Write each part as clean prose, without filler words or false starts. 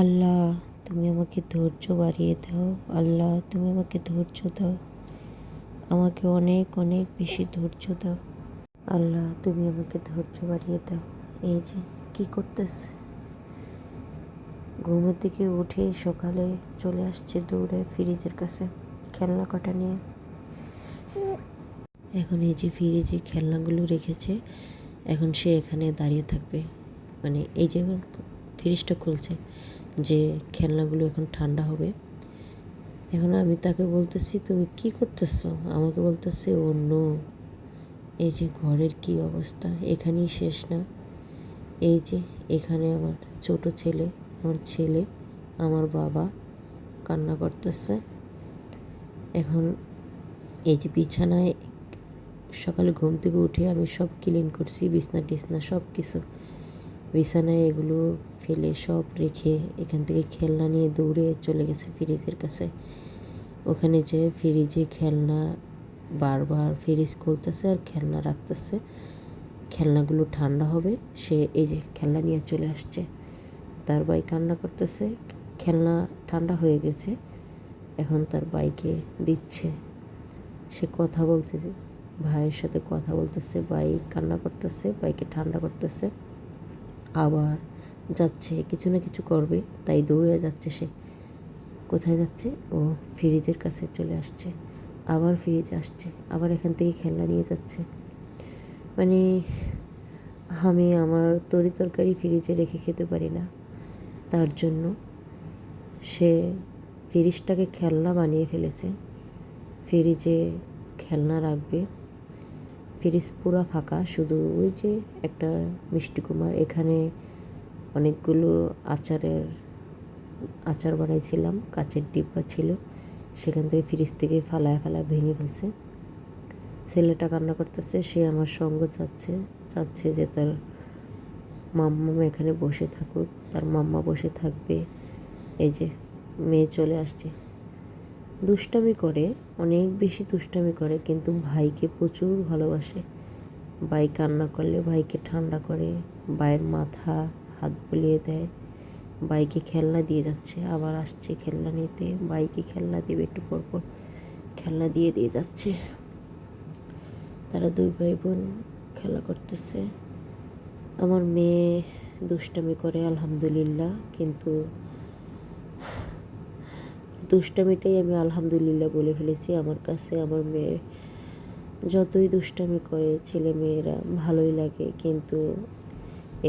আল্লাহ, তুমি আমাকে ধৈর্য বাড়িয়ে দাও। আল্লাহ, তুমি আমাকে ধৈর্য দাও। আমাকে অনেক অনেক বেশি ধৈর্য দাও। আল্লাহ, তুমি আমাকে ধৈর্য বাড়িয়ে দাও। এই যে কি করতেছে, ঘুমের থেকে উঠে সকালে চলে আসছে দৌড়ে ফ্রিজের কাছে খেলনা কটা নিয়ে। এখন এই যে ফ্রিজে খেলনাগুলো রেখেছে, এখন সে এখানে দাঁড়িয়ে থাকবে। মানে এই যে ফ্রিজটা খুলছে, যে খেলনাগুলো এখন ঠান্ডা হবে। এখন আমি তাকে বলতেছি, তুমি কি করতেছো? আমাকে বলতেছে ও নো। এই যে ঘরের কি অবস্থা, এখানেই শেষ না। এই যে এখানে আমার ছোট ছেলে, আমার ছেলে, আমার বাবা কান্না করতেছে। এখন এই যে বিছানায় সকালে ঘুম থেকে উঠে আমি সব ক্লিন করছি, বিছনা টিছনা সব কিছু। বিছানায় এগুলো ফেলে সব রেখে এখান থেকে খেলনা নিয়ে দৌড়ে চলে গেছে ফ্রিজের কাছে। ওখানে যে ফ্রিজে খেলনা বারবার ফ্রিজ খুলতেছে আর খেলনা রাখতেছে, খেলনাগুলো ঠান্ডা হবে। সে এই যে খেলনা নিয়ে চলে আসছে। তার ভাই কান্না করতেছে, খেলনা ঠান্ডা হয়ে গেছে, এখন তার ভাইকে দিচ্ছে। সে কথা বলতেছে, ভাইয়ের সাথে কথা বলতেছে, ভাই কান্না করতেছে, ভাইকে ঠান্ডা করতেছে। আবার যাচ্ছে, কিছু না কিছু করবে, তাই দৌড়ে যাচ্ছে সে। কোথায় যাচ্ছে? ও ফ্রিজের কাছে চলে আসছে, আবার ফ্রিজ আসছে, আবার এখান থেকে খেলনা নিয়ে যাচ্ছে। মানে আমি আমার তরি তরকারি ফ্রিজে রেখে খেতে পারি না, তার জন্য সে ফ্রিজটাকে খেলনা বানিয়ে ফেলেছে। ফ্রিজে খেলনা রাখবে, ফ্রিজ পুরা ফাঁকা, শুধু ওই যে একটা মিষ্টি কুমার, এখানে অনেকগুলো আচার বানাইছিলাম, কাচের ডিব্বা ছিল, সেখান থেকে ফ্রিজ থেকে ফালায় ফালায় ভেঙে ফেলছে। ছেলেটা কান্না করতেছে, সে আমার সঙ্গ চাচ্ছে যে তার মাম্মা এখানে বসে থাকুক, তার মাম্মা বসে থাকবে। এই যে মেয়ে চলে আসছে, দুষ্টামি করে, অনেক বেশি দুষ্টামি করে, কিন্তু ভাইকে প্রচুর ভালোবাসে। ভাই কান্না করলে ভাইকে ঠান্ডা করে, ভাইয়ের মাথা হাত বুলিয়ে দেয়। বাইকে খেলনা দিয়ে যাচ্ছে, আবার আসছে খেলনা নিতে, বাইকে খেলনা দেবে, একটু পর পর খেলনা দিয়ে দিয়ে যাচ্ছে। তারা দুই ভাই বোন খেলা করতেছে। আমার মেয়ে দুষ্টামি করে আলহামদুলিল্লাহ, কিন্তু দুষ্টামিটাই আমি আলহামদুলিল্লাহ বলে ফেলেছি। আমার কাছে আমার মেয়ে যতই দুষ্টামি করে ছেলে মেয়েরা ভালোই লাগে, কিন্তু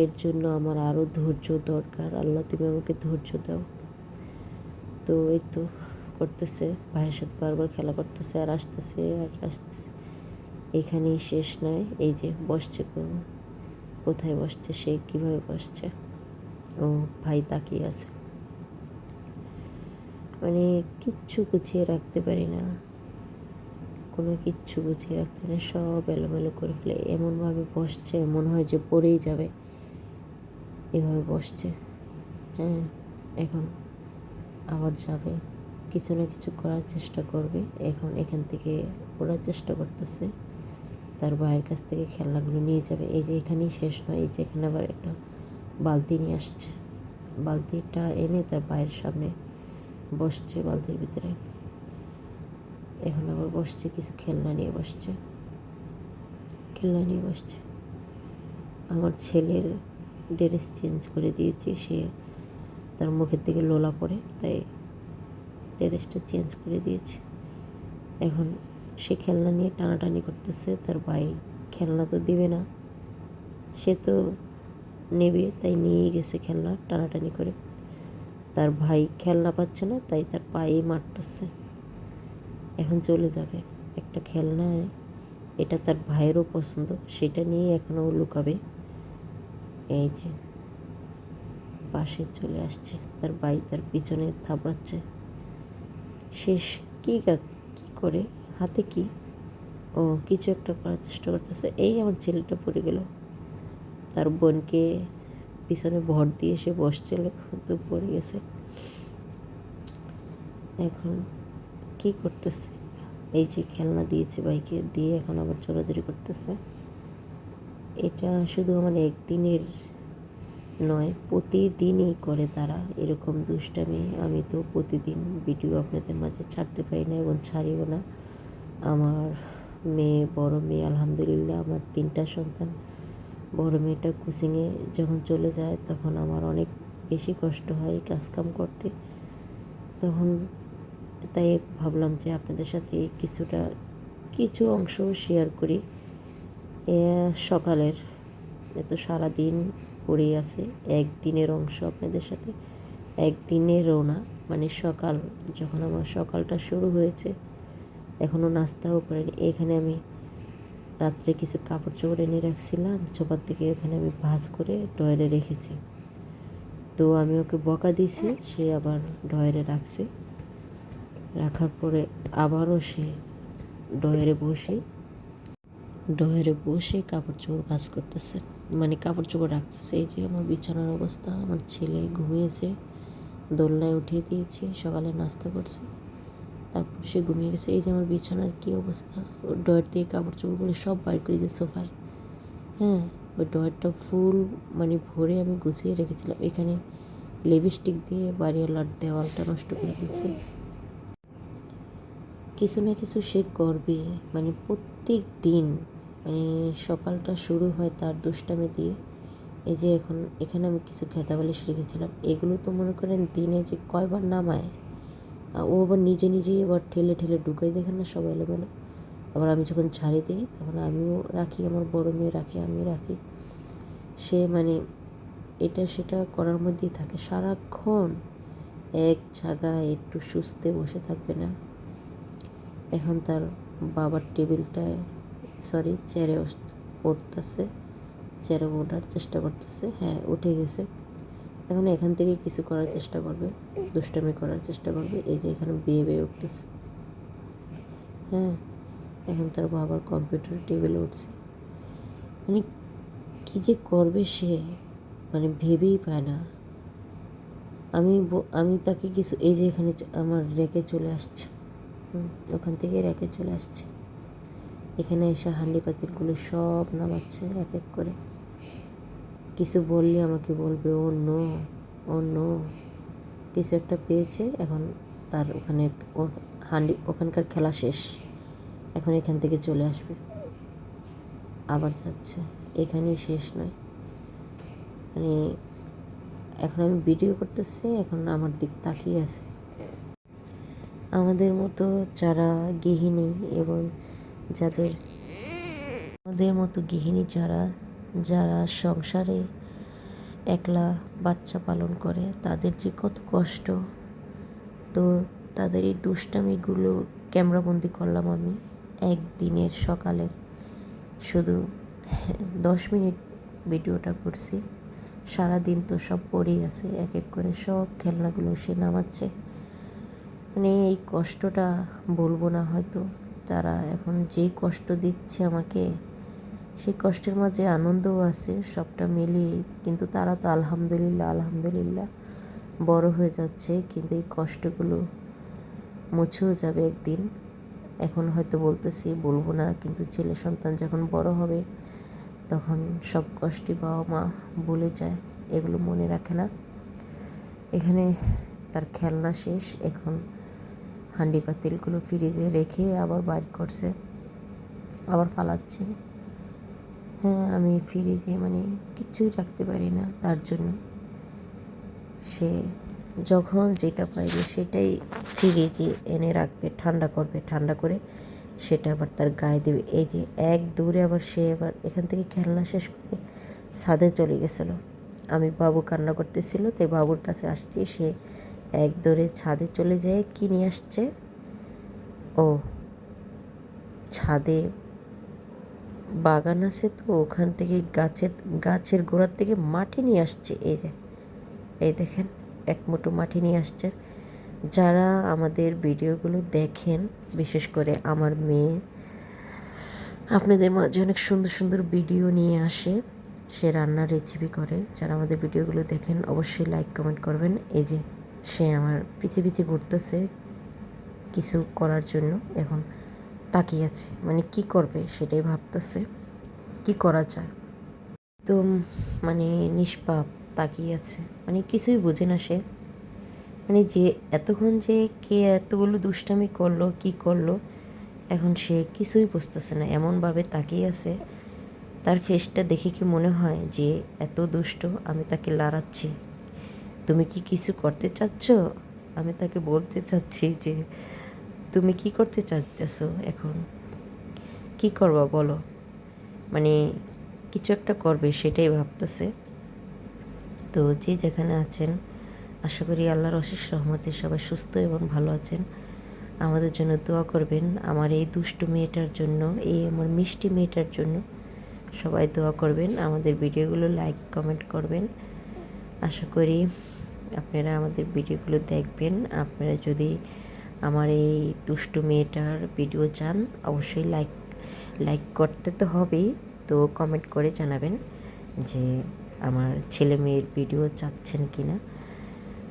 এর জন্য আমার আরও ধৈর্য দরকার। আল্লাহ, তুমি আমাকে ধৈর্য দাও। তো এই তো করতেছে, ভাইয়ের সাথে বারবার খেলা করতেছে আর আসতেছে আর আসতেছে, এখানেই শেষ নয়। এই যে বসছে, কোথায় বসছে, সে কীভাবে বসছে, ও ভাই তাকিয়ে আছে। মানে কিচ্ছু গুছিয়ে রাখতে পারি না, কোনো কিচ্ছু গুছিয়ে রাখতে না, সব এলোমেলো করে ফেলে। এমনভাবে বসছে মনে হয় যে পড়েই যাবে, এভাবে বসছে। হ্যাঁ, এখন আবার যাবে, কিছু না কিছু করার চেষ্টা করবে। এখন এখান থেকে ওড়ার চেষ্টা করতেছে, তার ভাইয়ের কাছ থেকে খেলনাগুলো নিয়ে যাবে। এই যে এখানেই শেষ নয়, এই যে এখানে আবার একটা বালতি নিয়ে আসছে, বালতিটা এনে তার ভাইয়ের সামনে বসছে বালতির ভিতরে। এখন আবার বসছে, কিছু খেলনা নিয়ে বসছে, খেলনা নিয়ে বসছে। আমার ছেলের ড্রেস চেঞ্জ করে দিয়েছি, সে তার মুখের দিকে লোলা পড়ে, তাই ড্রেসটা চেঞ্জ করে দিয়েছে। এখন সে খেলনা নিয়ে টানাটানি করতেছে, তার ভাই খেলনা তো দিবে না, সে তো নেবে, তাই নিয়েই গেছে খেলনা টানাটানি করে। তার ভাই খেলনা পাচ্ছে না, তাই তার পায়েই মারতেছে। এখন চলে যাবে, একটা খেলনা এটা তার ভাইয়েরও পছন্দ, সেটা নিয়েই এখনও লুকাবে। এই যে পাশে চলে আসছে, তার ভাই তার পিছনে থাপড়াচ্ছে। শেষ কি করে, হাতে কি, ও কিছু একটা করার চেষ্টা করতেছে। এই আমার ছেলেটা পড়ে গেল, তার বোনকে পিছনে ভর দিয়ে সে বসছিল, কিন্তু পড়ে গেছে। এখন কি করতেছে, এই যে খেলনা দিয়েছে ভাইকে, দিয়ে এখন আবার চোরাচুরি করতেছে। এটা শুধু আমার একদিনের নয়, প্রতিদিনই করে তারা এরকম দুষ্টামি। আমি তো প্রতিদিন ভিডিও আপনাদের মাঝে ছাড়তে পারি না এবং ছাড়িও না। আমার মেয়ে, বড় মেয়ে, আলহামদুলিল্লাহ আমার 3টা সন্তান। বড় মেয়েটা কোচিংয়ে যখন চলে যায় তখন আমার অনেক বেশি কষ্ট হয় কাজকাম করতে। তখন তাই ভাবলাম যে আপনাদের সাথে কিছু অংশ শেয়ার করি সকালের। এত সারাদিন পড়েই আছে, একদিনের অংশ আপনাদের সাথে, একদিনেরও না, মানে সকাল যখন আমার সকালটা শুরু হয়েছে, এখনও নাস্তাও করিনি। এখানে আমি রাত্রে কিছু কাপড় চোপড় এনে রাখছিলাম ছোপার থেকে, এখানে আমি ভাঁজ করে ডয়ারে রেখেছি। তো আমি ওকে বকা দিয়েছি, সে আবার ডয়ারে রাখছে। রাখার পরে আবারও সে ডয়ারে বসে কাপড় চোপড় ভাঁজ করতেছে, মানে কাপড় চোপড় রাখতেছে। এই যে আমার বিছানার অবস্থা, আমার ছেলে ঘুমিয়েছে, দোলনায় উঠিয়ে দিয়েছি, সকালে নাস্তা করছে, তারপর সে ঘুমিয়ে গেছে। এই যে আমার বিছানার কী অবস্থা, ডয়ার থেকে কাপড় চোপড়গুলো সব বাইর করে দিয়ে সোফায়। হ্যাঁ, ওই ডয়ারটা ফুল মানে ভরে আমি গুছিয়ে রেখেছিলাম। এখানে লিপস্টিক দিয়ে বাড়িওয়ালার দেওয়ালটা নষ্ট করে দিয়েছে। কিছু না কিছু সে করবে, মানে প্রত্যেক দিন, মানে সকালটা শুরু হয় তার দুষ্টামি দিয়ে। এই যে এখানে আমি কিছু খেতা বালিশ রেখেছিলাম, এগুলো তো মনে করেন দিনে যে কয়বার নামায়। ও আবার নিজেই এবার ঠেলে ঠেলে ঢুকাই, দেখেন না সব এলোমেলো। আবার আমি যখন ছাড়ি দিই তখন আমিও রাখি, আমার বড় মেয়ে রাখি, আমি রাখি। সে মানে এটা সেটা করার মধ্যেই থাকে সারাক্ষণ, এক জায়গায় একটু সুস্থে বসে থাকবে না। এখন তার বাবার টেবিলটায় চেয়ারে উঠতেছে, চেয়ারে ওঠার চেষ্টা করতেছে। হ্যাঁ, উঠে গেছে। এখন এখান থেকে কিছু করার চেষ্টা করবে, দুষ্টামি করার চেষ্টা করবে। এই যে এখানে বেয়ে উঠতেছে। হ্যাঁ, এখন তার বাবার কম্পিউটার টেবিলে উঠছে। মানে কী যে করবে সে, মানে ভেবেই পায় না। আমি তাকে কিছু, এই যে এখানে আমার রেখে চলে আসছে, ওখান থেকে রেখে চলে আসছে। এখানে এসে হাঁড়ি পাতিলগুলো সব নামাচ্ছে এক এক করে। কিছু বললে আমাকে বলবে ও নো, কিছু একটা পেয়েছে। এখন তার ওখানকার খেলা শেষ, এখন এখান থেকে চলে আসবে, আবার যাচ্ছে। এখানেই শেষ নয়, মানে এখন আমি ভিডিও করতেছি, এখন আমার দিক তাকিয়ে আছে। আমাদের মতো যারা গৃহিণী এবং যারা সংসারে একলা বাচ্চা পালন করে, তাদের যে কত কষ্ট। তো তাদের এই দুষ্টামিগুলো ক্যামেরাবন্দি করলাম আমি একদিনের সকালে, শুধু 10 মিনিট ভিডিওটা করছি। সারাদিন তো সব পড়েই আছে, এক এক করে সব খেলনাগুলো সে নামাচ্ছে। মানে এই কষ্টটা বলবো না, হয়তো তারা এখন যেই কষ্ট দিচ্ছে আমাকে, সেই কষ্টের মাঝে আনন্দও আছে, সবটা মিলিয়ে। কিন্তু তারা তো আলহামদুলিল্লাহ বড় হয়ে যাচ্ছে, কিন্তু এই কষ্টগুলো মুছেও যাবে একদিন। এখন হয়তো বলবো না, কিন্তু ছেলে সন্তান যখন বড় হবে তখন সব কষ্টই বাবা মা ভুলে যায়, এগুলো মনে রাখে না। এখানে তার খেলনা শেষ, এখন হাঁড়ি পাতিলগুলো ফ্রিজে রেখে আবার বাইর করছে, আবার ফালাচ্ছে। হ্যাঁ, আমি ফ্রিজে মানে কিচ্ছুই রাখতে পারি না তার জন্য। সে যখন যেটা পাইবে সেটাই ফ্রিজে এনে রাখবে, ঠান্ডা করবে, ঠান্ডা করে সেটা আবার তার গায়ে দেবে। এই যে এক দৌড়ে আবার সে আবার এখান থেকে খেলনা শেষ করে ছাদে চলে গেছিলো। আমি বাবু কান্না করতেছিল, তাই বাবুর কাছে আসছি। সে এক দৌড়ে ছাদে চলে যায়, কি নিয়ে আসছে, ও ছাদে বাগান আছে, তো ওখান থেকে গাছের গোড়ার থেকে মাটি নিয়ে আসছে। এই দেখেন, এক মুঠো মাটি নিয়ে আসছে। যারা আমাদের ভিডিওগুলো দেখেন, বিশেষ করে আমার মেয়ে আপনাদের মাঝে অনেক সুন্দর সুন্দর ভিডিও নিয়ে আসে, সে রান্নার রেসিপি করে। যারা আমাদের ভিডিওগুলো দেখেন অবশ্যই লাইক কমেন্ট করবেন। এই যে সে আমার পিছে ঘুরতেছে কিছু করার জন্য, এখন তাকিয়ে আছে, মানে কি করবে সেটাই ভাবতেছে, কি করা যায়। একদম মানে নিষ্পাপ, তাকিয়ে আছে, মানে কিছুই বোঝে না সে, মানে যে এতক্ষণ যে কে এতগুলো দুষ্টামি করলো কি করলো এখন সে কিছুই বুঝতেছে না, এমনভাবে তাকিয়ে আছে। তার ফেসটা দেখে কি মনে হয় যে এত দুষ্ট, আমি তাকে লড়াচ্ছি, তুমি কি কিছু করতে চাচ্ছ? আমি তাকে বলতে চাচ্ছি যে তুমি কি করতে চাচ্তেছো, এখন কি করবা বলো, মানে কিছু একটা করবে সেটাই ভাবতেছে। তো যে যেখানে আছেন আশা করি আল্লাহর অশেষ রহমতে সবাই সুস্থ এবং ভালো আছেন। আমাদের জন্য দোয়া করবেন, আমার এই দুষ্টু মেয়েটার জন্য, এই আমার মিষ্টি মেয়েটার জন্য সবাই দোয়া করবেন। আমাদের ভিডিওগুলো লাইক কমেন্ট করবেন। আশা করি আপনারা আমাদের ভিডিওগুলো দেখবেন। আপনারা যদি আমার এই দুষ্টু মেয়েটার ভিডিও চান অবশ্যই লাইক করতে তো হবেই, তো কমেন্ট করে জানাবেন যে আমার ছেলে মেয়ের ভিডিও চাচ্ছেন কি না,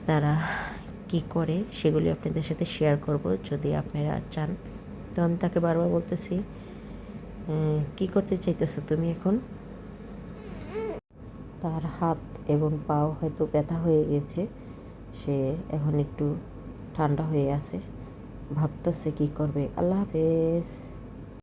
তারা কি করে সেগুলি আপনাদের সাথে শেয়ার করব যদি আপনারা চান। তো আমি তাকে বারবার বলতেছি কি করতে চাইতেছো তুমি এখন? তার হাত এবং পাও হয়তো ব্যথা হয়ে গেছে, সে এখন একটু ঠান্ডা হয়ে আছে, ভাবতেছে কি করবে। আল্লাহ হাফেজ।